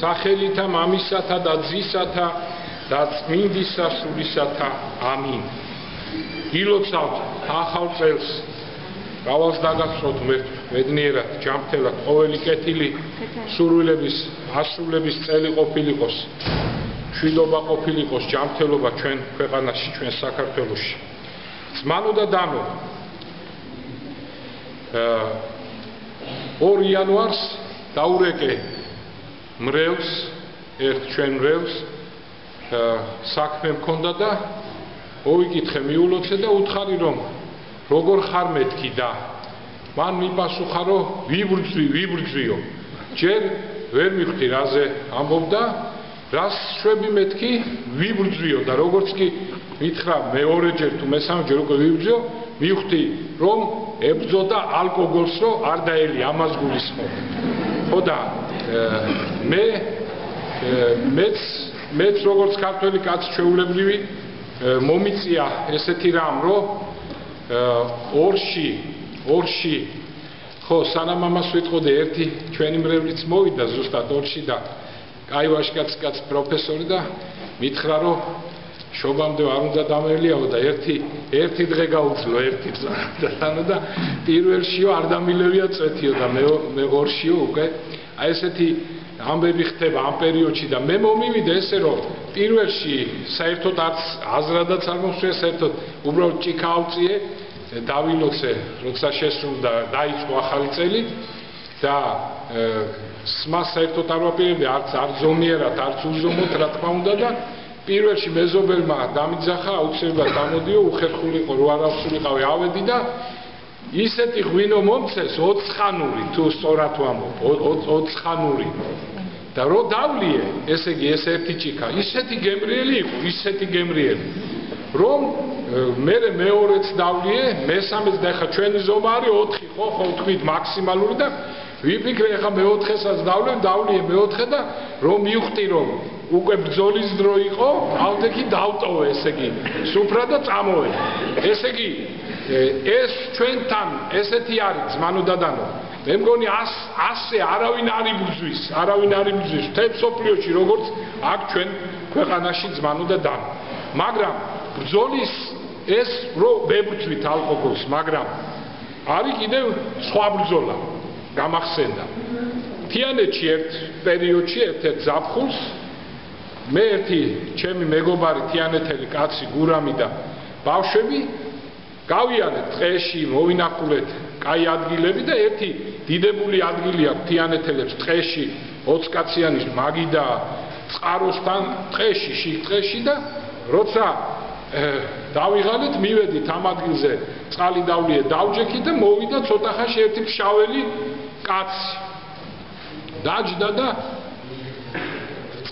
სახელითა მამისათა და ძისათა და წმინდისა სულისათა ამინ. გილოცავთ ახალ წელს გავალს დაგახსოვთ ბედნიერად ჯანმრთელად ყოველი კეთილი სურვილების ასრულების წელი ყოფილიყოს მშვიდობა ყოფილიყოს ჯანმრთელობა ჩვენ ქვეყანაში ჩვენ საქართველოში. ძმანო და დანო 2 იანვარს დაურეკე მრევლს ერთ ჩვენ მრევლს საქმე მქონდა და მოვიკითხე მიულოცე და უთხარი რომ როგორ ხარ მეთქი და მან მიპასუხა რომ ვიბრძვიო ჯერ ვერ მივხვდი რაზე ამბობდა რას შვები მეთქი ვიბრძვიო და როგორც კი მითხრა მეორეჯერ თუ მესამეჯერ უკვე ვიბრძვიო მივხვდი რომ ებრძოდა ალკოგოლს რომ არ დაელი ამას გულისხმობ ხო და მეც როგორც ქართველი კაცი ჩვეულებრივი მომიწია ესეთი რამ რომ ორში ხო სანამ ამას ვიტყოდი ერთი ჩვენი მრევლიც მოვიდა ზუსტად ორში და კაი ვაშკაც პროფესორი და მითხრა რომ შობამდე არ უნდა დამელიაო და ერთი დღე გაუძლო ერთი ძაანო და პირველშიო არ დამილევია წეთიო და მე ორშიო უკვე აი ესეთი ამბები ხდება ამ პერიოდში და მე მომივიდა ესე რომ პირველში საერთოდ არც აზრადაც არ მომსვია საერთოდ უბრალოდ ჭიქა ავწიე დავილოცე როცა შესრულდა დაიწყო ახალი წელი და სმას საერთოდ არ ვაპირებდი არც ზომიერად არც უზომოდ რა თქმა უნდა და პირველში მეზობელმა დამიძახა აუცილებლად გამოდიო უხერხულიყო რო არასულიყავი ავედი და ისეთი ღვინო მომცეს 20 ხანური თუ სწორად ვამბობ 20 ხანური და რო დავლიე ესე იგი ეს ერთი ჭიქა ისეთი გემრიელი იყო ისეთი გემრიელი რომ მე მეორეც დავლიე მესამეც და ხა ჩვენი ზომა არის 4 ხო თქვით მაქსიმალური და ვიფიქრე ხა მე-4-ესაც დავლიე მე-4 და რომ მივხვდი რომ უკვე ბრძოლის დრო იყო ალდექი დავტოვე ესე იგი სუფრა და წამოვე ესე იგი ეს ჩვენთან ესეთი არის ძმანო და დანო მე მგონი ასე არავინ არ იბრძვის მთელ მსოფლიოში როგორც აქ ჩვენ ქვეყანაში ძმანო და დანო მაგრამ ბრძოლის ეს რო ვებრძვით ალკოგოლს მაგრამ არის კიდევ სხვა ბრძოლა გამახსენდა თიანეთში ერთ პერიოდში ერთ ზაფხულს მე ერთი ჩემი მეგობარი თიანეთელი კაცი გურამი და ბავშვები გავიანეთ ტყეში მოვინახულეთ კაი ადგილები და ერთი დიდებული ადგილი აქვს თიანეთელებს ტყეში 20 კაციანი მაგიდა წყაროსთან ტყეში და როცა დავიღალეთ მივედით ამ ადგილზე წყალი დავლიე დავჯექი და მოვიდა ცოტა ხანში ერთი ფშაველი კაცი დაჯდა და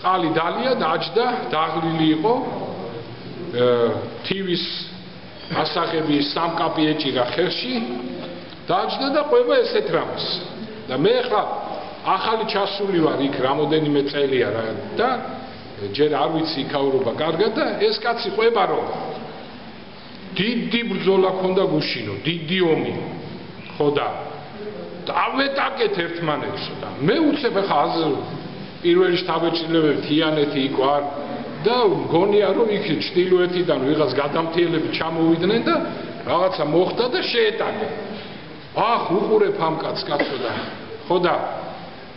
წყალი დალია დაჯდა დაღლილი იყო თივის ასაღები სამკაპი ეჭირა ხერში დაჯდა და ყვება ესეთ რამს და მე ხა ახალი ჩასული ვარ იქ რამოდენიმე წელია რა და ჯერ არ ვიცი იქაურობა კარგად და ეს კაცი ყვება რომ დიდი ბრძოლა ქონდა გუშინო დიდი ომი ხო და დავეტაკეთ ერთმანეთსო და მე უცებ ხა პირველი შთაბეჭდილებები თიანეთი იქ ვარ და მგონია რომ იქ ჩtildeოეთიდან ვიღაც გადამთიელები ჩამოვიდნენ და რაღაცა მოხდა და შეეტაკე ახ უყურებ ამ კაცო და ხო და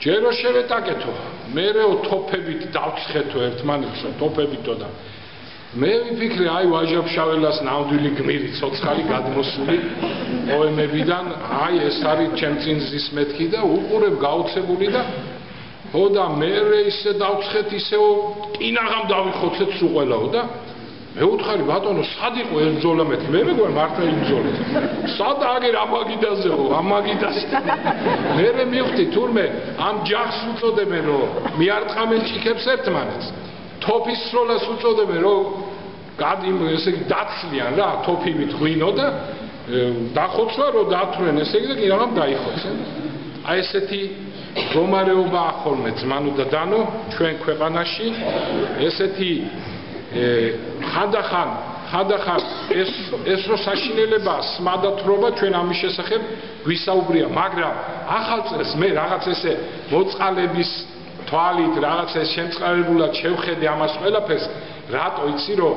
ჯერო შევეტაკეთო მერეო თოფებით დავცხეთო ერთმანეთსო თოფებითო და მე ვიფიქრე აი ვაჟაფშაველას ნამდვილი გმირი ცოცხალი გადმოსული პოემებიდან აი ეს არის ჩემ წინზის მეთქი და უყურებ გაოცებული და ხო და მე ისე დავცხეთ ისეო კინაღამ დავიხოცეთ სულ ყველაო და მე უთხარი ბატონო სად იყო ეს ბრძოლა მეთქი მე მეგონა მართლა იბრძოლე სად აგერ ამაგიდაზეო ამაგიდაზე მე მივხვდი თურმე ამ ჯახს უწოდებენ რომ მიარტყამენ ჭიქებს ერთმანეთს თოფის სროლას უწოდებენ რომ გადიმ ესე იგი დაცლიან რა თოფივით ღვინო და დახოცვა რომ დათვრენ ესე იგი და კინაღამ დაიხოცენ აი ესეთი რომარეობა ახოლმე ძმანო და დანო ჩვენ ქვეყანაში ესეთი ხანდახან ეს რო საშინელება სმადათრობა ჩვენ ამის შესახებ გვისაუბრია მაგრამ ახალ წელს მე რაღაც ესე მოწყალების თვალით რაღაც ეს შემწყარებულად შევხედე ამას ყველაფერს, რატო იცი რომ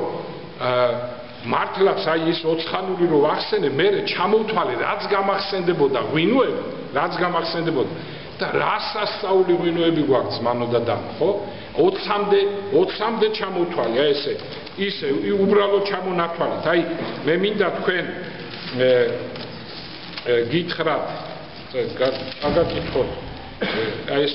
მართლაც აი ის 4-ხანური რო ვახსენე, მე ჩამოვთვალე რაც გამახსენდებოდა ღვინოები, რაც გამახსენდებოდა და რა სასწაული ღვინოები გვაქვს მანო და დანო, ხო? 20-მდე ჩამოვთვალე, აი ესე. ისე უბრალოდ ჩამონათვალეთ. აი მე მინდა თქვენ გითხრათ, აგაკითხოთ. აი ეს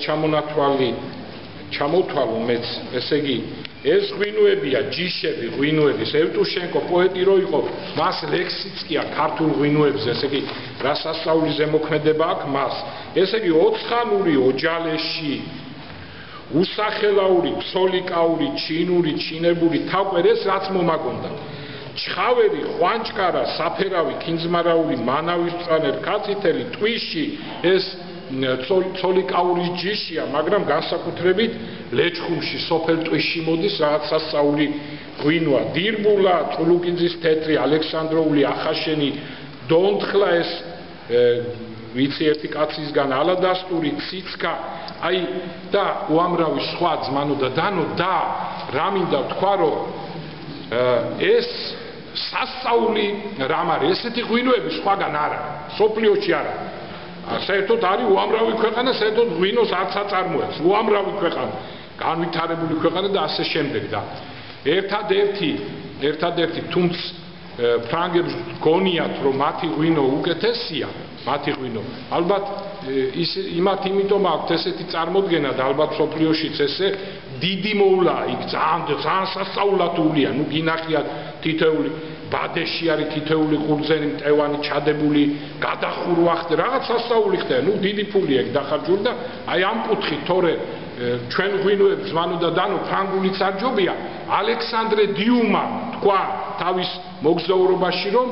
ჩამოვთვალო მეც, ესე იგი ეს ღვინოებია, ჯიშები, ღვინოები, ევტუშენკო პოეტი რო იყო, მას ლექსიც კი აქვს ქართულ ღვინოებზე, ესე იგი რა სასწაული ზემოქმედება აქვს მას. ესე იგი 4-ხანური ოჯალეში უსახელაური, ფსოლიკაური, ჩინური, ჩინებული თაყვერეს რაც მომაგონდა. ჩხავერი, ხვანჭკარა, საფერავი, ქინძმარაული, მანავისწვანე, რქაწითელი, ტვიში ეს ცოლიკაურის ჯიშია, მაგრამ განსაკუთრებით ლეჩხუმში, სოფელ ტვიში მოდის რაღაც სასწაული ღვინოა. დირბულა, წულუკიძის თეთრი, ალექსანდროული, ახაშენი, დონთხლა ეს ვიცი ერთი კაცისგან ალადასტური, ციცკა, აი და უამრავი სხვა ძმანო და დანო და რა მინდა თქვა რომ ეს სასწაული რამ არის, ესეთი ღვინოები სხვაგან არა, სოფლიოში არა. საერთოდ არის უამრავი ქვეყანა, საერთოდ ღვინოს არც აწარმოებს, უამრავი ქვეყანა, განვითარებული ქვეყანა და ასე შემდეგ და ერთადერთი თუმც ფრანგებს გონიათ რომ მათი ღვინო უკეთესია, მათი ღვინო. ალბათ იმათ იმიტომ აქვს ესეთი წარმოდგენა და ალბათ სოფლიოშიც ესე დიდი მოვლა იქ ძალიან სასწაულათულია, ნუ გინახიათ თითეული ბადეში არის თითეული ყურძენი მტევანი ჩადებული, გადახურვა ხდება, რაღაც სასწაული ხდება, ნუ დიდი ფული ეგ დახარჯული და აი ამ კუთხით თორე ჩვენ ღვინოებს მანო და დანო ფრანგულიც არ ჯობია. ალექსანდრე დიუმა თქვა თავის მოგზაურობაში რომ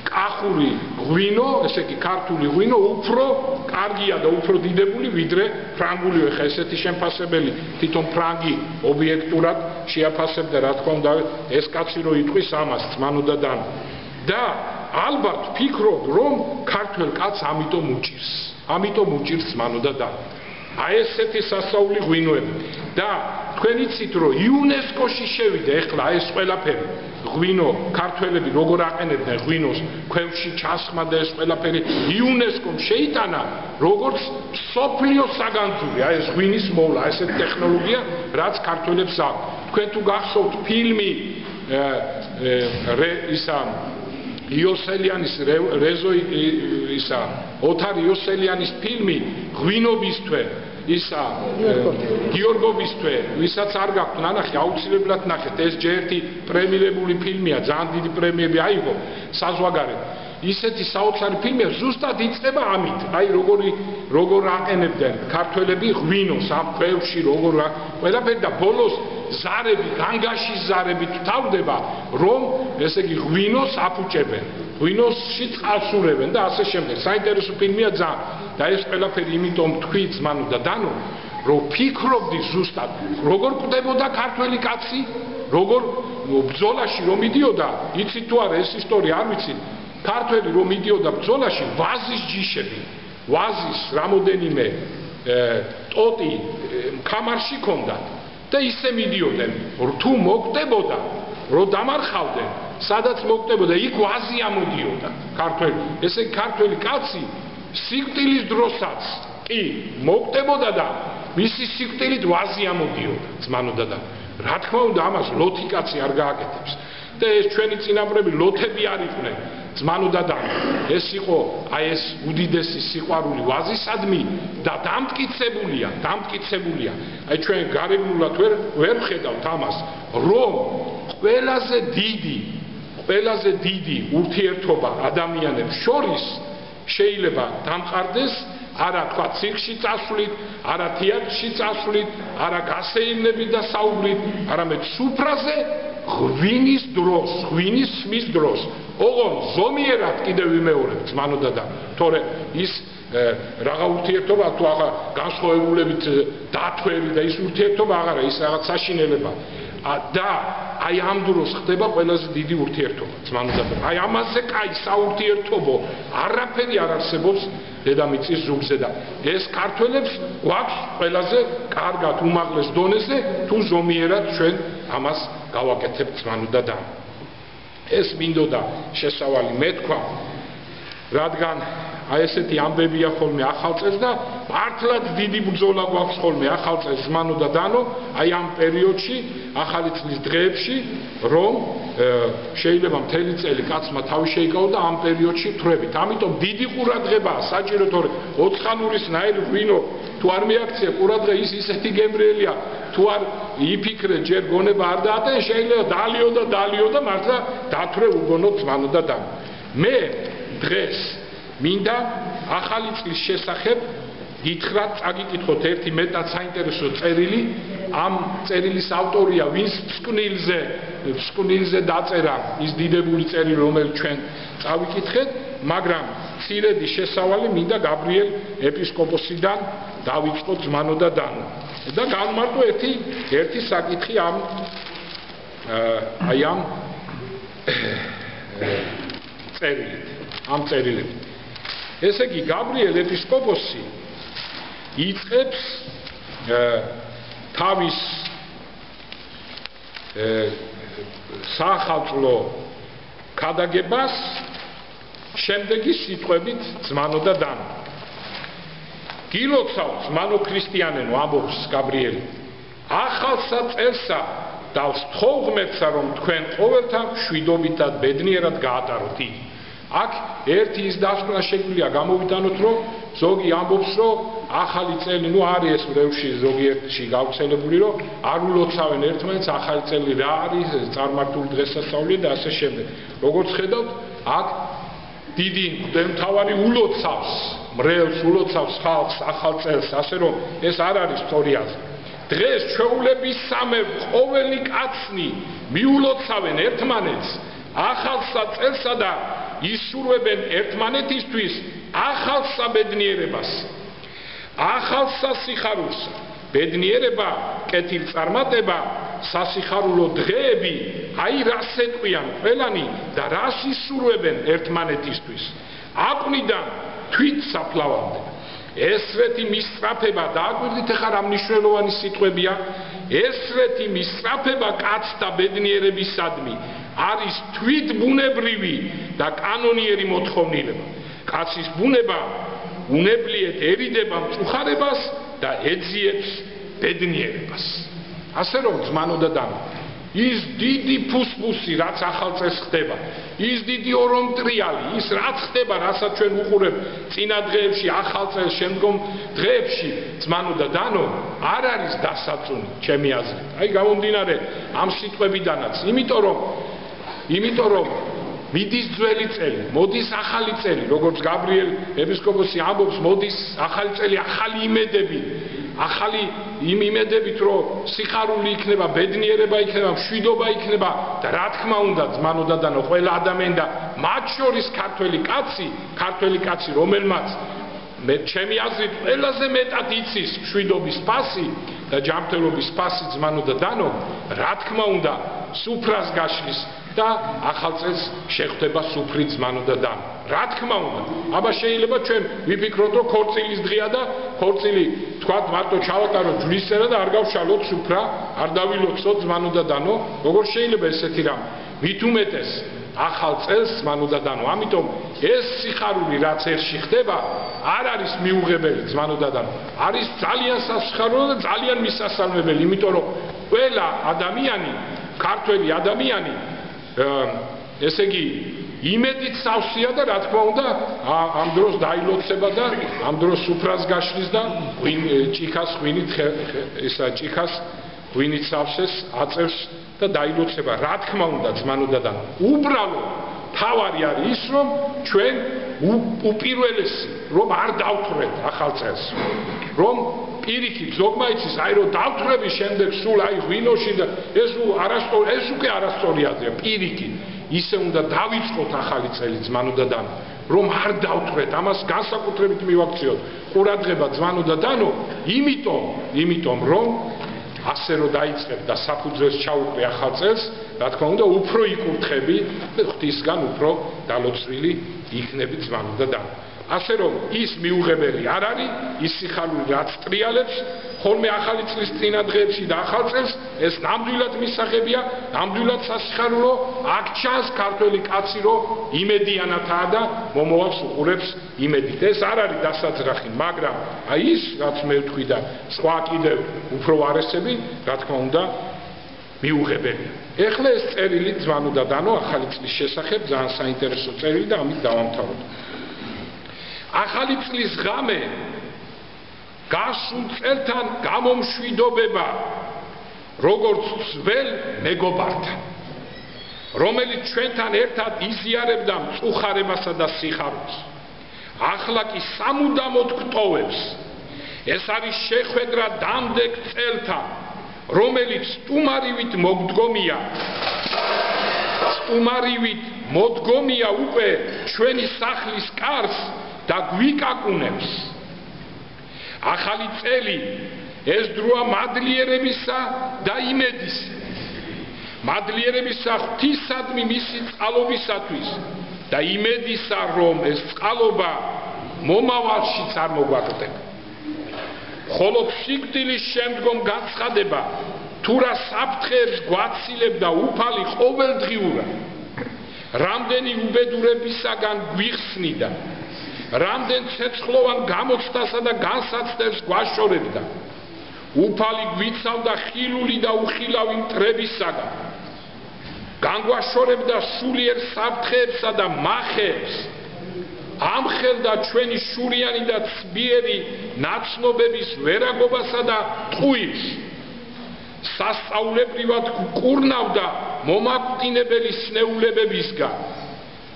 კახური ღვინო, ესე იგი ქართული ღვინო უფრო კარგია და უფრო დიდებული ვიდრე ფრანგული. ხა ესეთი შემფასებელი თვითონ ფრანგი ობიექტურად შეაფასებდა, რა თქმა უნდა, ეს კაცი რო იტყვის ამას მანო და დანო. და ალბათ ფიქრობ რომ ქართველ კაცს ამიტომ უჭირს მანო და დანო. აი ესეთი სასწაული ღვინოები და თქვენ იცით რომ იუნესკოში შევიდა ეხლა ეს ყველაფერი ღვინო ქართველები როგორ აყენებდნენ ღვინოს ქვევში ჩასხმა და ეს ყველაფერი იუნესკომ შეიტანა როგორც სოფლიოს საგანძური აი ეს ღვინის მოვლა ესეთი ტექნოლოგია რაც ქართველებს აქვს. თქვენ თუ გახსოვთ ფილმი იოსელიანის ოთარ იოსელიანის ფილმი ღვინობისთვის ისა გიორგოვის თვე, ვისაც არ გაქვთ ნანახი, აუცილებლად ნახეთ, ეს ჯერ ერთი პრემირებული ფილმია, ძალიან დიდი პრემიები აიღო საზღვარგარეთ. ისეთი საოცარი ფილმია, ზუსტად იწყება ამით, აი როგორ აყენებდნენ ქართველები ღვინოს ამ ქვევში, ყველაფერი და ბოლოს ზარები, განგაშის ზარები თავდება, რომ ესე იგი ღვინოს აფუჭებენ, ღვინოსში წასურებენ და ასე შემდეგ. საინტერესო ფილმია ძალიან და ეს ყველაფერი იმიტომ თქვი ძმანო და დანო, რომ ფიქრობდი ზუსტად, როგორ კვდებოდა ქართველი კაცი, როგორ ბრძოლაში რომ მიდიოდა, იცით თუ არა ეს ისტორია არ ვიცით, ქართველი რომ მიდიოდა ბრძოლაში, ვაზის ჯიშები, ვაზის რამოდენიმე ტოტი კამარში ჰქონდათ და ისე მიდიოდნენ, თუ მოკვდებოდა, რომ დამარხავდნენ, სადაც მოკვდებოდა, იქ ვაზი ამოდიოდა ქართველი. ესე ქართველი კაცი სიკვდილის დროსაც კი მოკვდებოდა და მისი სიკვდილით ვაზი ამოდიოდა ძმანო და რა თქმა უნდა ამას ლოთი კაცი არ გააკეთებს და ეს ჩვენი წინაპრები ლოთები არ იყვნენ ძმანო და ეს იყო აი ეს უდიდესი სიყვარული ვაზისადმი და დამტკიცებულია აი ჩვენ გარეგნულად ვერ ვხედავთ ამას რომ ყველაზე დიდი ურთიერთობა ადამიანებს შორის შეიძლება დამყარდეს არა თქვა ციხში წასვლით, არა თეატრში წასვლით, არა გასეირნებით და საუბრით, არამედ სუფრაზე ღვინის დროს, ღვინის სმის დროს. ოღონ ზომიერად კიდევ ვიმეორებ ძმანო და თორე ის რაღა ურთიერთობა თუ აღა განსხვავებულებით დათვერი და ის ურთიერთობა აღარა ის რაღაც საშინელება და აი ამ დროს ხდება ყველაზე დიდი ურთიერთობა ძმანო და აი ამაზე კაი საურთიერთობო არაფერი არ არსებობს დედამიწის ზურგზე და ეს ქართველებს გვაქვს ყველაზე კარგად უმაღლეს დონეზე თუ ზომიერად ჩვენ ამას გავაკეთებთ ზმანოდა და ეს მინდოდა შესავალი მეთქვა რადგან აი ესეთი ამბებია ხოლმე ახალ წელს და მართლაც დიდი ბრძოლა გვაქვს ხოლმე ახალ წელს ზმანო და დანო აი ამ პერიოდში ახალი წლის დღეებში რომ შეიძლება მთელი წელი კაცმა თავი შეიკავო და ამ პერიოდში თვრებით ამიტომ დიდი ყურადღებაა საჭირო თორე ოცხანურის ნაირი ღვინო თუ არ მიაქცია ყურადღება ის ისეთი გემრიელია თუ არ იფიქრე ჯერ გონება არ დაატენ შეიძლება დალიო და მართლა დათვრე უგონოთ ზმანო და დანო მე დღეს მინდა ახალი წლის შესახებ გითხრათ, წაგიკითხოთ ერთი მეტად საინტერესო წერილი. ამ წერილის ავტორია ვინს ფსკვნილზე დაწერა ის დიდებული წერილი, რომელიც ჩვენ წავიკითხეთ, მაგრამ მცირედი შესავალი მინდა გაბრიელ ეპისკოპოსიდან დავიწყოთ ზმანო და დანო. და განმარტო ერთი საკითხი ამ წერილით. ესე იგი გაბრიელ ეპისკოპოსი იწყებს თავის საახალწლო ქადაგებას შემდეგი სიტყვებით ზმანო და დანო. გილოცავ ზმანო ქრისტიანენო ამბობს გაბრიელი. ახალსა წელსა დავსთხოვ ღმერთსა რომ თქვენ ყოველთა მშვიდობითად ბედნიერად გაატაროთ. აქ ერთი ის დასკვნა შეგვიძლია გამოვიტანოთ, რომ ზოგი ამბობს, რომ ახალი წელი, არის ეს მრევლში ზოგიერთში გავრცელებული, რომ არ ულოცავენ ერთმანეთს, ახალი წელი რა არის, წარმართული დღესასწაულია და ასე შემდეგ. როგორც ხედავთ, აქ დიდი მღვდელმთავარი ულოცავს, მრევლს ულოცავს ხალხს ახალ წელს, ასე რომ ეს არ არის სწორი აზრი. დღეს ჩვეულების სამეფ ყოველი კაცნი მიულოცავენ ერთმანეთს ახალსა წელსა და ისურვებენ ერთმანეთისთვის ახალსა ბედნიერებას, ახალსა სიხარულს. ბედნიერება, კეთილწარმატება, სასიხარულო დღეები, აი რას ეტყვიან ყველანი და რას ისურვებენ ერთმანეთისთვის. აყვნიდან თვით საფლავამდე. ესრეთი მისწრაფება, დააკვირდით ახლა რა მნიშვნელოვანი სიტყვებია, ესრეთი მისწრაფება კაცთა ბედნიერებისადმი არის თვითბუნებრივი და კანონიერი მოთხოვნილება. კაცის ბუნება უნებლიეთ ერიდება მწუხარებას და ეძიებს ბედნიერებას. ასე რომ ზმანო და დანო, ის დიდი ფუსფუსი, რაც ახალ წელს ხდება, ის დიდი ორომტრიალი, ის რაც ხდება, რასაც ჩვენ უყურებთ წინა დღეებში, ახალ წელს, შემდგომ დღეებში, ზმანო და დანო, არ არის დასაწუნი, ჩემი აზრით. აი გამომდინარე ამ სიტყვებიდანაც, იმიტომ რომ მიდის ძველი წელი, მოდის ახალი წელი, როგორც გაბრიელ ეპისკოპოსი ამბობს, მოდის ახალი წელი, ახალი იმედები, ახალი იმედებით, რომ სიხარული იქნება, ბედნიერება იქნება, მშვიდობა იქნება და რა თქმა უნდა, ზმანო და დანო, ყველა ადამიანი და მათ შორის ქართველი კაცი, რომელმაც ჩემი აზრით ყველაზე მეტად იცის მშვიდობის ფასი და ჯანმრთელობის ფასი ზმანო და დანო, რა თქმა უნდა, სუფრას გაშლის და ახალ წელს შეხვდება სუფრით ზმანო და დანო. რა თქმა უნდა, აბა შეიძლება ჩვენ ვიფიქროთ, რომ ქორწილის დღეა და ქორწილი თქვათ მარტო ჩავატაროთ ჯვრისწერა და არ გავშალოთ სუფრა, არ დავილოცოთ ზმანო და დანო, როგორ შეიძლება ესეთი რამ? მით უმეტეს ახალ წელს ზმანო და დანო. ამიტომ ეს სიხარული რაც ერთში ხდება, არ არის მიუღებელი ზმანო და დანო. არის ძალიან სასიხარულო და ძალიან მისასალმებელი, იმიტომ რომ ყველა ადამიანი, ქართველი ადამიანი ესე იგი იმედით სავსეა და რა თქმა უნდა ამ დროს დაილოცება და ამ დროს სუფრას გაშლის და ჭიქას ღვინით სავსეს აწევს და დაილოცება. რა თქმა უნდა ზმანო და დანო, უბრალოდ თავარი არის ის, რომ ჩვენ უპირველესი რომ არ დავთვრეთ ახალ წელს, რომ პირიქით ზოგმა იცის, აი რომ დავთვრების შემდეგ სულ აი ღვინოში და ეს უკვე არასწორი აზრია, პირიქით ისე უნდა დავიწყოთ ახალი წელი ზმანო და დანო, რომ არ დავთვრეთ, ამას განსაკუთრებით მივაქციოთ ყურადღება ზმანო და დანო, იმიტომ რომ ასე რომ დაიწყებ და საფუძველს ჩაუყრე ახალ წელს, რა თქმა უნდა, უფრო იკურთხები და ღვთისგან უფრო დალოცრილი იქნები ზმანო და დანო. ასე რომ ის მიუღებელი არ არის, ის სიხარული რაც ტრიალებს, ხოლმე ახალი წლის წინა დღეებში და ახალ წელს ეს ნამდვილად მისაღებია, ნამდვილად სასიხარულო, აქ ჩანს ქართველი კაცი, რომ იმედიანათაა და მომავალს უყურებს იმედით. ეს არ არის დასაძრახი, მაგრამ აი ის, რაც მე ვთქვი და სხვა კიდევ უფრო ვარესები, რა თქმა უნდა, მიუღებელია. ეხლა ეს წერილი ძმანო და დანო ახალი წლის შესახებ ძალიან საინტერესო წერილი და ამით დავამთავროთ. ახალი წლის ღამე გასულ წელთან გამომშვიდობება როგორც ძველ მეგობართან, რომელიც ჩვენთან ერთად იზიარებდა მწუხარებასა და სიხარულს. ახლა კი სამუდამოდ გტოვებს. ეს არის შეხვედრა დამდეგ წელთან, რომელიც სტუმარივით მოდგომია უკვე ჩვენი სახლის კარს და გვიკაკუნებს. ახალი წელი ეს დროა მადლიერებისა და იმედისა, მადლიერებისა ღვთისადმი მისი წყალობისათვის და იმედისა, რომ ეს წყალობა მომავალში წარმოგვაგდება. ხოლო სიკვდილის შემდგომ გაცხადება თუ რა საფრთხეებს გვაცილებდა უფალი ყოველდღიურად, რამდენი უბედურებისაგან გვიხსნიდა, რამდენ ცეცხლოვან გამოცდასა და განსაცდელს გვაშორებდა. უფალი გვიცავდა ხილული და უხილავი მტრებისაგან, განგვაშორებდა სულიერ საფრთხეებსა და მახეებს, ამხელდა ჩვენი შურიანი და ცბიერი ნაცნობების ვერაგობასა და ტყუილს, სასწაულებრივად გკურნავდა მომაკვდინებელი სნეულებებისგან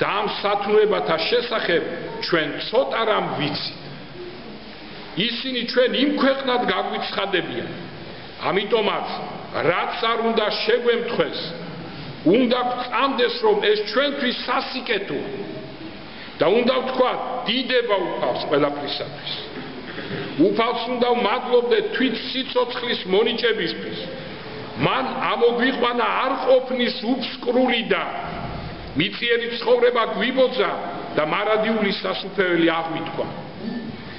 და ამ სათნოებათა შესახებ ჩვენ ცოტა რამ ვიცით. ისინი ჩვენ იმ ქვეყნად გაგვიცხადებიან, ამიტომაც რაც არ უნდა შეგვემთხვეს, უნდა გვწამდეს, რომ ეს ჩვენთვის სასიკეთოა და უნდა ვთქვათ დიდება უფალს ყველაფრისათვის. უფალს უნდა ვმადლობდეთ თვით სიცოცხლის მონიჭებისთვის. მან ამოგვიყვანა არ ყოფნის უფსკრული და მიწიერი ცხოვრება გვიბოძა და მარადიული სასუფეველი აღმითქვა.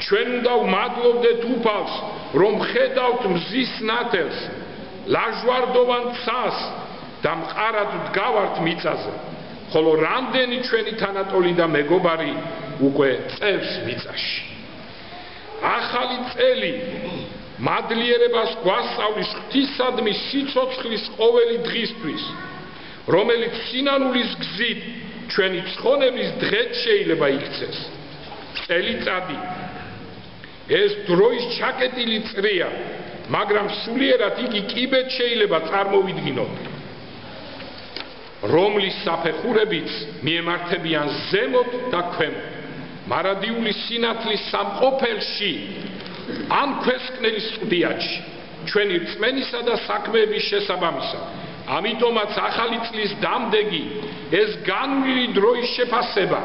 ჩვენ უნდა ვმადლობდეთ უფალს, რომ ხედავთ მზის ნათელს, ლაჟვარდოვან ცას და მყარად დგავართ მიწაზე, ხოლო რამდენი ჩვენი თანატოლი და მეგობარი უკვე წევს მიწაში. ახალი წელი მადლიერებას გვასწავლის ღვთისადმი სიცოცხლის ყოველი დღისთვის, რომელიც სინანულის გზით ჩვენი ცხონების დღეც შეიძლება იქცეს. წელიწადი ეს დროის ჩაკეტილი წრეა, მაგრამ სულიერად იგი კიბედ შეიძლება წარმოვიდგინოთ, რომლის საფეხურებიც მიემართებიან ზემოთ და ქვემოთ, მარადიული სინათლის სამყოფელში, ან ქვესკნელის წვდიაჩი, ჩვენი რწმენისა და საქმეების შესაბამისად. ამიტომაც ახალი წლის დამდეგი ეს განვლილი დროის შეფასება.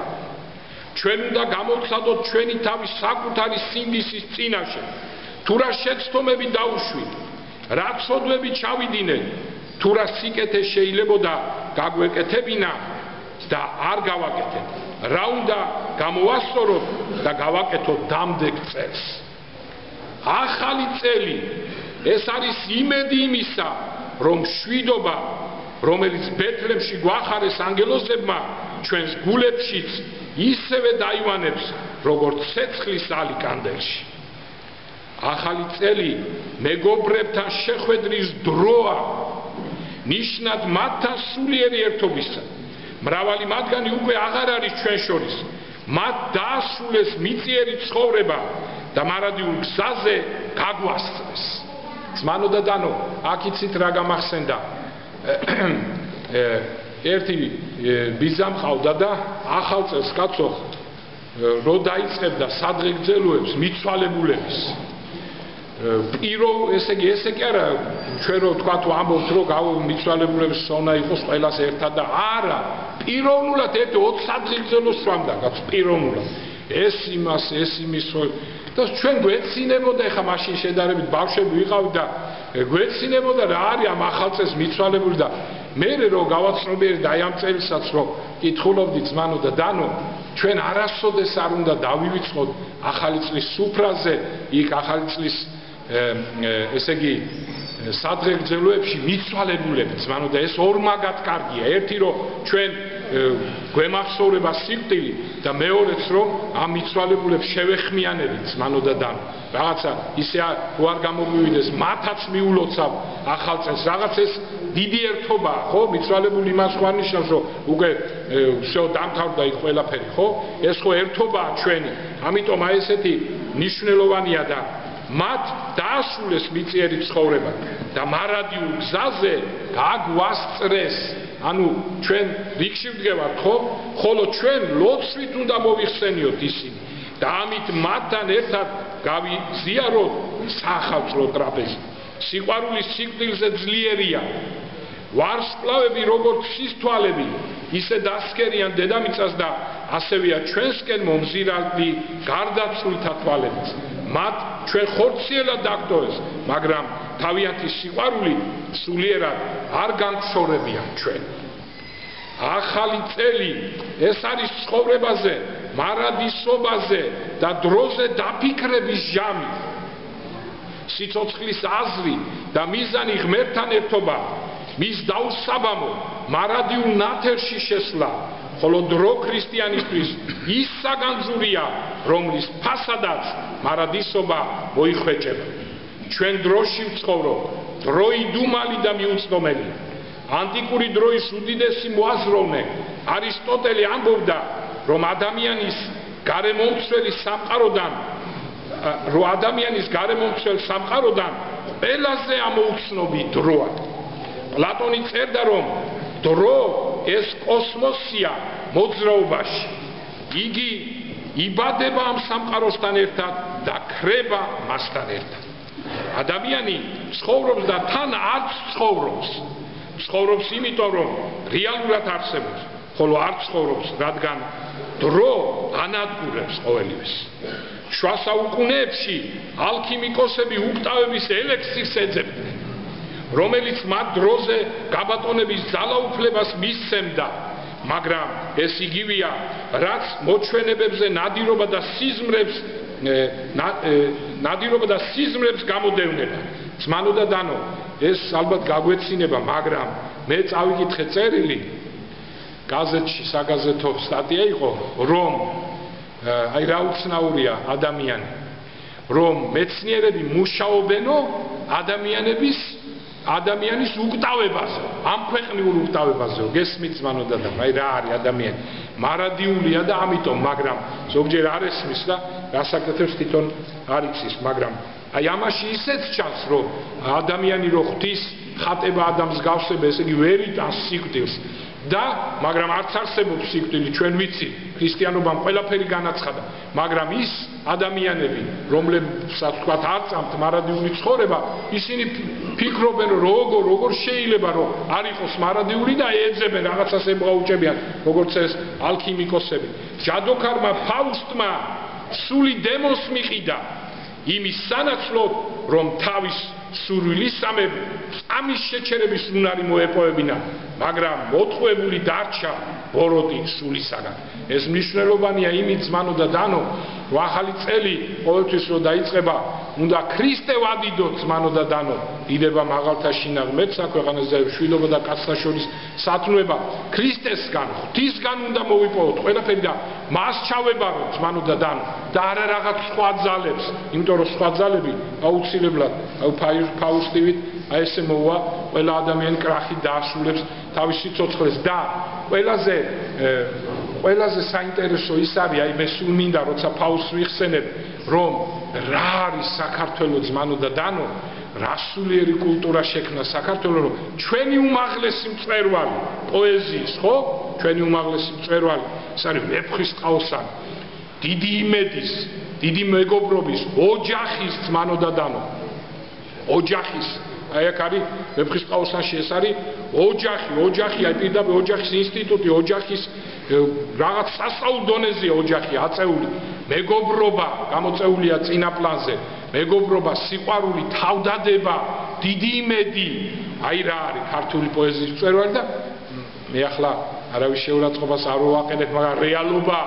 ჩვენ უნდა გამოვცადოთ ჩვენი თავის საკუთარი სინდისის წინაშე, თუ რა შეცდომები დაუშვით, რა ცოდვები ჩავიდინეთ, თუ რა სიკეთე შეიძლებოდა გაგვეკეთებინა და არ გავაკეთეთ, რა უნდა გამოვასწოროთ და გავაკეთოთ დამდეგ წელს. ახალი წელი ეს არის იმედი იმისა, რომ შვიდობა, რომელიც ბეთლემში გვახარეს ანგელოზებმა, ჩვენს გულებშიც ისევე დაივანებს, როგორც ცეცხლის ალი კანდელში. ახალი წელი მეგობრებთან შეხვედრის დროა, ნიშნად მათთან სულიერი ერთობისა. მრავალი მათგანი უკვე აღარ არის ჩვენ შორის. მათ დაასრულეს მიწიერი ცხოვრება და მარადიულ გზაზე გაგვასწრეს. ძმანო და დანო, აქ იცით რა გამახსენდა? ერთი ბიძა მყავდა და ახალ წელს კაცო რო დაიწყებდა სადღეგრძელოებს მიცვალებულების. პირო, ესე იგი არა, ჩვენ რო თქვა თუ ამბობთ რომ მიცვალებულების სონა იყოს ყველას ერთად და არა, პიროვნულად ერთი 20 სადღეგრძელოს სვამდა კაცო პიროვნულად. ეს იმას, ეს იმის და ჩვენ გვეცინებოდა, ეხა მაშინ შედარებით ბავშვები ვიყავით და გვეცინებოდა რა არის ამ ახალ წელს მიცვალებული და მე რო გავაცნობიერე და აი ამ წელსაც რო კითხულობდი ძმანო და დანო, ჩვენ არასოდეს არ უნდა დავივიწყოთ ახალი წლის სუფრაზე, იქ ახალი წლის ესე იგი სადღეგრძელოებში მიცვალებულები ძმანო და ეს ორმაგად კარგია. ერთი რომ ჩვენ გვემახსოვრება სიკვდილი და მეორეც რომ ამ მიცვალებულებს შევეხმიანებით ძმანო და დანო. რაღაცა ისე არ გამომივიდეს, მათაც მიულოცავ ახალ წელს. რაღაც ეს დიდი ერთობაა, ხო? მიცვალებული იმას ხო არნიშნავს, რომ უკვე всё დამთავრდა იქ ყველაფერი, ხო? ეს ხო ერთობაა ჩვენი. ამიტომ აი ესეთი მნიშვნელოვანია და მათ დაასრულეს მიწიერი ცხოვრება და მარადიულ გზაზე გაგვასწრეს. ანუ ჩვენ რიგში ვდგევართ, ხო? ხოლო ჩვენ ლოცვით უნდა მოვიხსენიოთ ისინი და ამით მათთან ერთად გავიზიაროთ სახალხო ტრაპეზი. სიყვარულის სიკვდილზე ძლიერია. ვარსკვლავები როგორც სისთვალები, ისე დასკერიან დედამიწას და ასევეა ჩვენსკენ მომზირალდი გარდაცვლილთა თვალებიც. მათ ჩვენ ხორციელად დაგტოვეს, მაგრამ თავიანთი სიყვარული სულიერად არ განხორებიან ჩვენ. ახალი წელი ეს არის ცხოვრებაზე, მარადისობაზე და დროზე დაფიქრების ჟამი. სიცოცხლის აზრი და მიზანი ღმერთთან ერთობა, მის დაუსაბამო მარადიულ ნათერში შესვლა, ხოლო დრო ქრისტიანისთვის ის საგანძურია, რომლის ფასადაც მარადისობა მოიხვეჭება. ჩვენ დროში ვცხოვრობ, დრო იდუმალი და მიუწვდომელია. ანტიკური დროის უდიდესი მოაზროვნე არისტოტელე ამბობდა, რომ ადამიანის გარემომცველ სამყაროდან ყველაზე ამოუცნობი დროა. პლატონი წერდა, რომ დრო ეს კოსმოსია მოძრაობაში. იგი იბადება ამ სამყაროსთან ერთად და ქრება მასთან ერთად. ადამიანი ცხოვრობს და თან არც ცხოვრობს. ცხოვრობს იმიტომ, რომ რეალურად არსებობს, ხოლო არ ცხოვრობს, რადგან დრო ანადგურებს ყოველივეს. შუა საუკუნეებში ალქიმიკოსები უკტავების ელექსირს ეძებდნენ, რომელიც მათ დროზე გაბატონების ძალაუფლებას მისცემდა, მაგრამ ეს იგივეა, რაც მოჩვენებებზე ნადირობა და სიზმრებს გამოდევნება. ძმანო და დანო, ეს ალბათ გაგვეცინება, მაგრამ მე წავიკითხე წერილი, გაზეთში საგაზეთო სტატია იყო, რომ აი რა უცნაურია ადამიანი, რომ მეცნიერები მუშაობენო ადამიანის უკტავებაზე, ამ ქვეყნიურ უკტავებაზე, გესმით ძმანო და დანო, აი რა არის ადამიანი, მარადიულია და ამიტომ, მაგრამ ზოგჯერ არ ესმის და გასაკეთებს თვითონ არ იცის, მაგრამ აი ამაში ისეც ჩანს, რომ ადამიანი რო ღვთის ხატება ადამიანს გავსება, ესე იგი ვერ იტანს სიკვდილს და მაგრამ არც არსებობს სიკვდილი, ჩვენ ვიცი, ქრისტიანობამ ყველაფერი განაცხადა, მაგრამ ის ადამიანები, რომლებსაც თქვათ არ წამთ მარადიული ცხოვრება, ისინი ფიქრობენ, როგორ შეიძლება რომ არ იყოს მარადიული და ეძებენ რაღაცას ემღაუჭებიან, როგორც ეს ალქიმიკოსები. ჯადოქარმა ფაუსტმა სული დემონს მიყიდა იმის სანაცვლოდ, რომ თავის სურვილისამებ ამის შეჩერების უნარი მოეპოვებინა, მაგრამ მოთხოვებული დარჩა ბოროტი სულისაგან. ეს მნიშვნელოვანია იმით, ძმანო და დანო, რომ ახალი წელი ყოველთვის რო დაიწყება, უნდა ქრისტე ვადიდოთ, ძმანო და დანო, დიდება მაღალთა შინაღმერთსა ქვეყანაზე შვილობა და კაცთა შორის სათნოება ქრისტესგან, ღვთისგან უნდა მოვიპოვოთ ყველაფერი და მას ჩავებაროთ, ძმანო და დანო, და არა რაღაც სხვა ძალებს, იმიტომ რომ სხვა ძალები აუცილებლად ფაუსტივით აი ესე მოვა, ყველა ადამიანი კრახით დაასრულებს თავის სიცოცხლეს და ყველაზე საინტერესო ის არის, აი მე სულ მინდა როცა ფაუსტს ვიხსენებ, რომ რა არის საქართველოს ძმანო და დანო, რა სულიერი კულტურა შექმნა საქართველოს, რომ ჩვენი უმაღლესი მწვერვალი პოეზიის, ხო? ჩვენი უმაღლესი მწვერვალი, ეს არის ვეფხისტყაოსანი, დიდი იმედის, დიდი მეგობრობის, ოჯახის ძმანო და დანო. ოჯახის, აი აქ არის ვეფხისტყაოსანში ეს არის ოჯახი, აი პირდაპირ ოჯახის ინსტიტუტი, ოჯახის რაღაც სასწავლო დონეზეა ოჯახი აწეული, მეგობრობა გამოწეულია წინა პლანზე, მეგობრობა, სიყვარული, თავდადება, დიდი იმედი, აი რა არის ქართული პოეზიის მწვერვალი და მე ახლა არავის შეურაცხყოფას არ ვაყენებ, მაგრამ რეალობა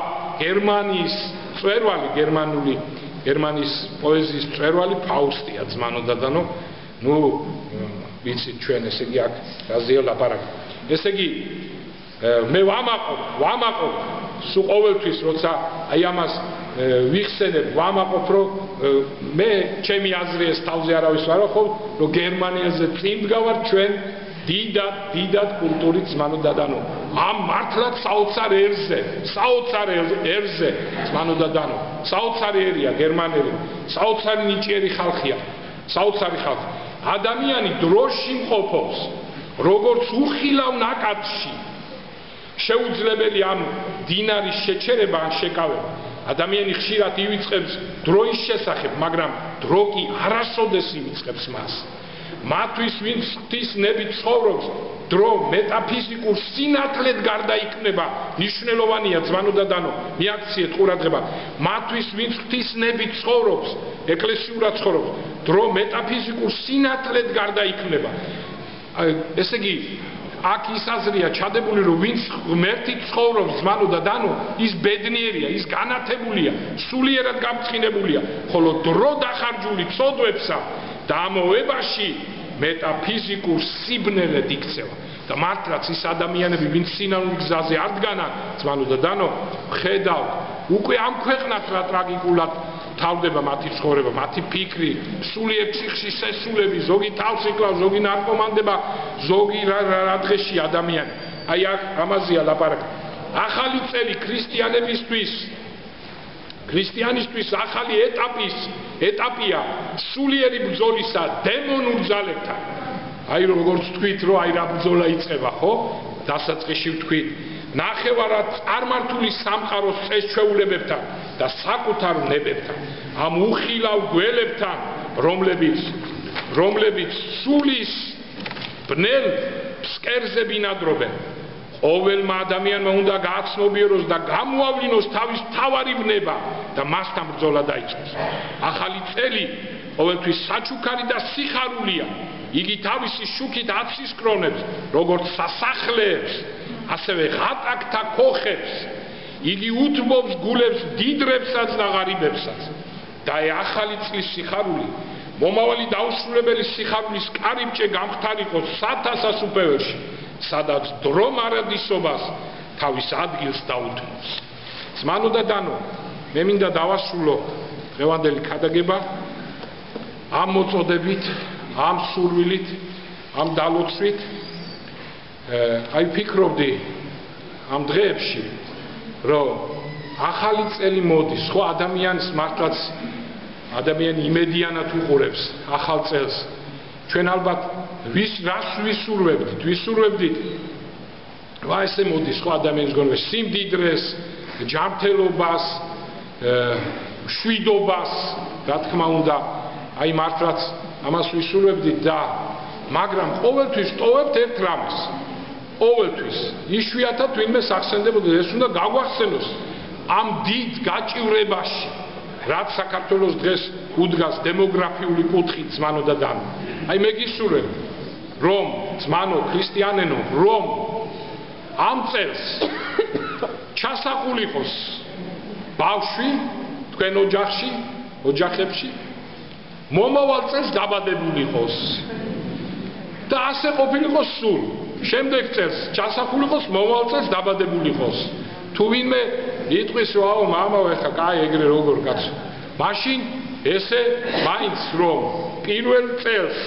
გერმანიის მწვერვალი გერმანიის პოეზიის მწვერვალი ფაუსტია ძმანოდადანო ნუ ვიცით ჩვენ ესე იგი აქ რაზეა ლაპარაკი ესე იგი მე ვამაყობ სულ ყოველთვის როცა აი ამას ვიხსენებ ვამაყობ რომ მე ჩემი აზრი ეს თავზე არავის ვარ ხო რომ გერმანიაზე წინ დგავარ ჩვენ დიდად კულტურით ძმანოდადანო ამ მართლაც საოცარ ერზე ძმანოდადანო საოცარი ერია გერმანელი საოცარი ნიჭიერი ხალხია საოცარი ხალხი ადამიანი დროში მყოფობს როგორც უხილავ ნაკადში შეუძლებელი ამ დინარის შეჩერება ან შეკავება ადამიანი ხშირად ივიწყებს დროის შესახებ მაგრამ დრო კი არასოდეს ივიწყებს მას მათვის ვინც ღვთისნებით ცხოვრობს დრო მეტაფიზიკურ სინათლედ გარდაიქმნება მნიშვნელოვანია ძმანოდადანო მიაქციეთ ყურადღება მათვის ვინც ღვთისნებით ცხოვრობს ეკლესიურად ცხოვრობს დრო მეტაფიზიკურ სინათლედ გარდაიქმნება ესე იგი აქ ის აზრია ჩადებული რომ ვინც ღმერთით ცხოვრობს ძმანოდადანო ის ბედნიერია ის განათებულია სულიერად გამწყინებულია ხოლო დრო დახარჯული ცოდვებსა და ამოვებაში მეტაფიზიკურ სიბნელედ იქცევა და მართლაც ის ადამიანები ვინც სინანული გზაზე არ დგანან ძმანოდადანო ხედავ უკვე ამ ქვეყნად რა ტრაგიკულად თავდება მათი ცხოვრება მათი ფიქრი სულიერ ციხში შესულები ზოგი თავს იკლავს ზოგი ნარკომანდება ზოგი რა დღეში ადამიანი აი აქ ამაზეა ლაპარაკი ახალი წელი ქრისტიანისთვის ახალი ეტაპია სულიერი ბრძოლისა დემონურ ძალებთან აი როგორც თქვით რომ აი რა ბრძოლა იწყება ხო დასაწყისში ვთქვით ნახევარად წარმართული სამყაროს წესჩვეულებებთან და საკუთარ ნებებთან ამ უხილავ გველებთან რომლებიც სულის ბნელ ფსკერზე ბინადრობენ ყოველმა ადამიანმა უნდა გააცნობიეროს და გამოავლინოს თავის მთავარი ბნება და მასთან ბრძოლა დაიწყოს ახალი წელი ყოველთვის საჩუქარი და სიხარულია იგი თავისი შუქით აცისკრონებს როგორც სასახლეებს ასევე ღატაკთა ქოხებს იგი უთმობს გულებს დიდრებსაც და ღარიბებსაც და ახალი წლის სიხარული მომავალი დაუსრულებელი სიხარულის კარიბჭე გამხდარიყოს სათავსას უპეველში სადაც დრო მარადისობას თავის ადგილს დაუთმობს ძმანოდადანო მე მინდა დავასრულო დღევანდელი ქადაგება ამ მოწოდებით ამ სურვილით ამ დალოცვით აი ფიქრობდი ამ დღეებში რომ ახალი წელი მოდის ხო ადამიანს მართლაც ადამიანი იმედიანად უყურებს ახალ წელს ჩვენ ალბათ რას ვისურვებდით რა ესე მოდის ხო ადამიანის გონებაში სიმდიდრეს ჯანმრთელობას შვიდობას რა თქმა უნდა აი მართლაც ამას ვისურვებდით და მაგრამ ყოველთვის ტოვებთ ერთ რამეს ყოველთვის იშვიათად ვინმე სახსენდებოდა ეს უნდა გაგვახსენოს ამ დიდ გაჭირვებაში რაც საქართველოს დღეს უდგას დემოგრაფიული კუთხით ძმანოდადანო აი მე გისურვებ რომ ძმანო ქრისტიანენო რომ ამ წელს ჩასახულიყოს ბავშვი თქვენ ოჯახებში მომავალ წელს დაბადებულიყოს და ასე ყოფილიყოს სულ შემდეგ წელს ჩასახულიყოს მომავალ წელს დაბადებულიყოს თუ ვინმე იტყვის რომ აო მამაო ეხა კაი ეგრე როგორ კაცო მაშინ ესე მაინც რომ პირველ წელს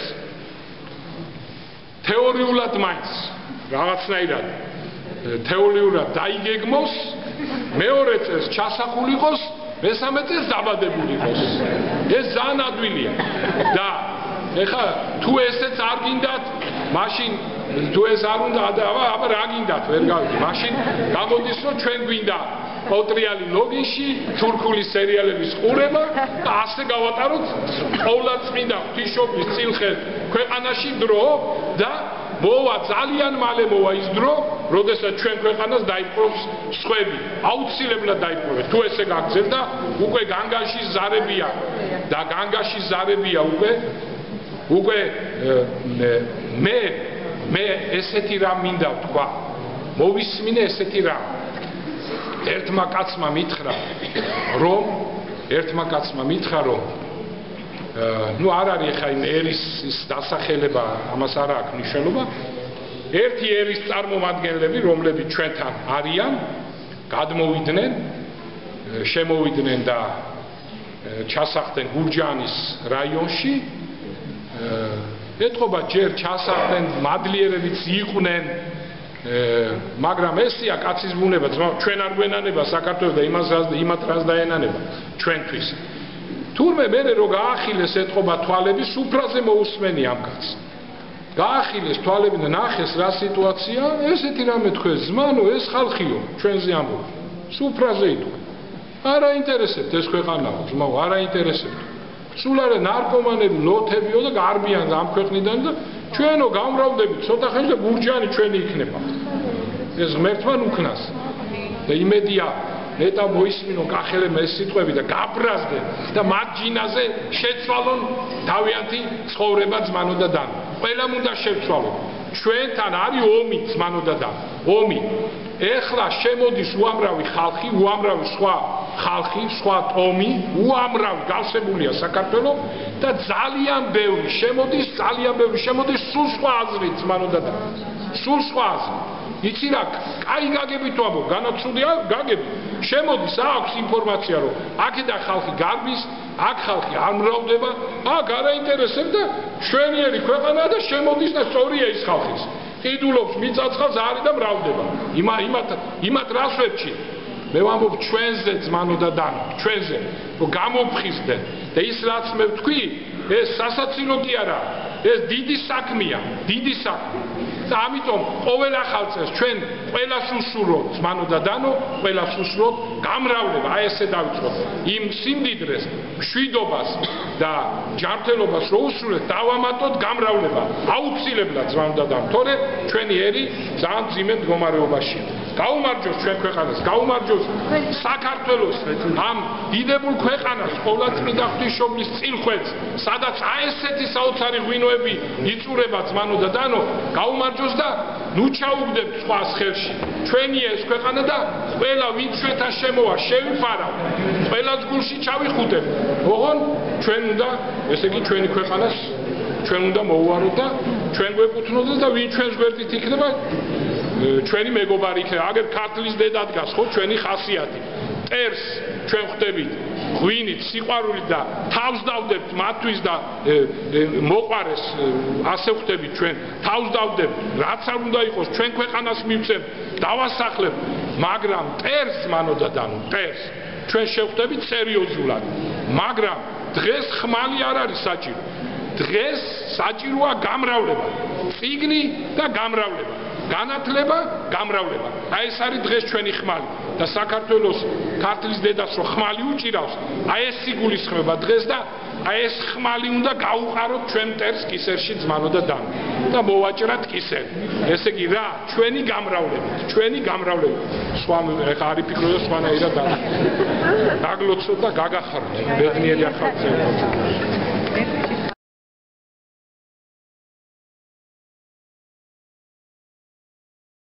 თეორიულად მაინც რაღაცნაირად თეორიულად დაიგეგმოს მეორე წელს ჩასახულიყოს მესამე წელს დაბადებულიყოს ეს ძალიან ადვილია და ეხა თუ ესეც არ გინდათ მაშინ თუ ეს არ უნდა აბა რა გინდათ ვერ გავიგე მაშინ გამოდის რომ ჩვენ გვინდა პოტრიალი ლოგინში თურქული სერიალების ყურება და ასე გავატაროთ ყოვლად წმინდა ღვთისმშობლის წილხელ ქვეყანაში დრო და მოვა ძალიან მალე მოვა ის დრო როდესაც ჩვენ ქვეყანას დაიპყრობს სხვები აუცილებლად დაიპყრობენ თუ ესე გაგრძელდა უკვე განგაში ზარებია და განგაში ზარებია უკვე მე ესეთი რამ მინდა ვთქვა მოვისმინე ესეთი რამ ერთმა კაცმა მითხრა რომ ნუ არ არის ხა იმ ერის დასახელება ამას არ აქვს მნიშვნელობა ერთი ერის წარმომადგენლები რომლებიც ჩვენთან არიან გადმოვიდნენ შემოვიდნენ და ჩასახდნენ გურჯაანის რაიონში ეთყობა ჯერ ჩასახდნენ მადლიერებიც იყვნენ მაგრამ ესია კაცის ბუნება ჩვენ არ გვენანება საქართველოს და იმათ რას დაენანება ჩვენთვის თურმე მე რო გაახილეს ეთყობა თვალები სუფრაზე მოусმენი ამ კაცს გაახილეს თვალები და ნახეს რა სიტუაცია ესეთი რამე თქვენ ზმანო ეს ხალხიო ჩვენზე ამბობ სუფრაზე იტყვა არ აინტერესებთ ეს ქვეყანაო ძმაო არ აინტერესებთ სულ არა ნარკომანები ლოთებიო და გარბიან ამ ქვეყნიდან და ჩვენო გამრავდებით ცოტა ხანში და გურჯაანი ჩვენი იქნება ეს ღმერთთან უკნას და იმედია ნეტა მოისმინო კახელებმა ეს სიტყვები და გაბრაზდნენ და მათ ჯინაზე შეცვალონ თავიანთი ცხოვრება ძმანო და დანო ყველამ უნდა შევცვალოთ ჩვენთან არის ომი ძმანო და დანო ომი ეხლა შემოდის უამრავი ხალხი უამრავი სხვა ხალხი სხვა ტომი უამრავი გავსებულია საქართველოს და ძალიან ბევრი შემოდის სულ სხვა აზრი ძმანო და დანო სულ სხვა აზრი იცი რა კაი გაგებით ვამბობ განაცრული გაგებით შემოდის აქვს ინფორმაცია რომ აქედან ხალხი გარბის აქ ხალხი არ მრავლდება აქ არ აინტერესებს და შვენიერი ქვეყანაა და შემოდის და სწორია ის ხალხის ყიდულობს მიწაცხალს არის და მრავლდება იმათ რას ვერჩი მე ვამბობ ჩვენზე ძმანო და დანო ჩვენზე რომ გამოფხიზდნენ და ის რაც მე ვთქვი ეს სასაცილო კი არა ეს დიდი საქმეა და ამიტომ ყოველ ახალწელს ჩვენ ყველას უსურვოთ ძმანო და დანო ყველას უსურვოთ გამრავლება აი ესე დავიწყოთ იმ სიმდიდრეს მშვიდობას და ჯანმრთელობას რო უსურვეთ დავამატოთ გამრავლება აუცილებლად ძმანო და დანო თორე ჩვენი ერი ძალიან ძიმე მდგომარეობაშია გაუმარჯოს ჩვენ ქვეყანას გაუმარჯოს საქართველოს ამ დიდებულ ქვეყანას ყოვლადწმიდა ღვთისმშობლის წილხვედს სადაც აი ესეთი საოცარი ღვინოები იწურება ძმანო და დანო გაუმარჯოს და ნუ ჩაუგდებთ სხვას ხელში ჩვენია ეს ქვეყანა და ყველა ვინც ჩვენთან შემოვა შევიფარავ ყველას გულში ჩავიხუტებ ოღონ ჩვენ უნდა ესე იგი ჩვენი ქვეყანას ჩვენ უნდა მოვუაროთ და ჩვენ გვეკუთვნოდეს და ვინ ჩვენს გვერდით იქნება ჩვენი მეგობარი იქნება აგერ ქართლის დედა დგას ხო ჩვენი ხასიათი ტერს ჩვენ ხვდებით ღვინით სიყვარულით და თავს დავდებთ მათთვის და მოყვარეს ასე ხვდებით ჩვენ თავს დავდებთ რაც არ უნდა იყოს ჩვენ ქვეყანას მივცემთ დავასახლებთ მაგრამ ტერს მანო და დანო ტერს ჩვენ შევხვდებით სერიოზულად მაგრამ დღეს ხმალი არ არის საჭირო დღეს საჭიროა გამრავლება წიგნი და გამრავლება განათლება გამრავლება აი ეს არის დღეს ჩვენი ხმალი და საქართველოს ქართლის დედას რო ხმალი უჭირავს აი ეს სიგულისხმება დღეს და აი ეს ხმალი უნდა გაუყაროთ ჩვენ მტერს კისერში ძმანო და დანო და მოვაჭრათ კისერი ესე იგი რა ჩვენი გამრავლებით სხვა ეხა არ იფიქრო და სხვანაირად დაგლოცოთ და გაგახაროთ ბედნიერი ახალწელო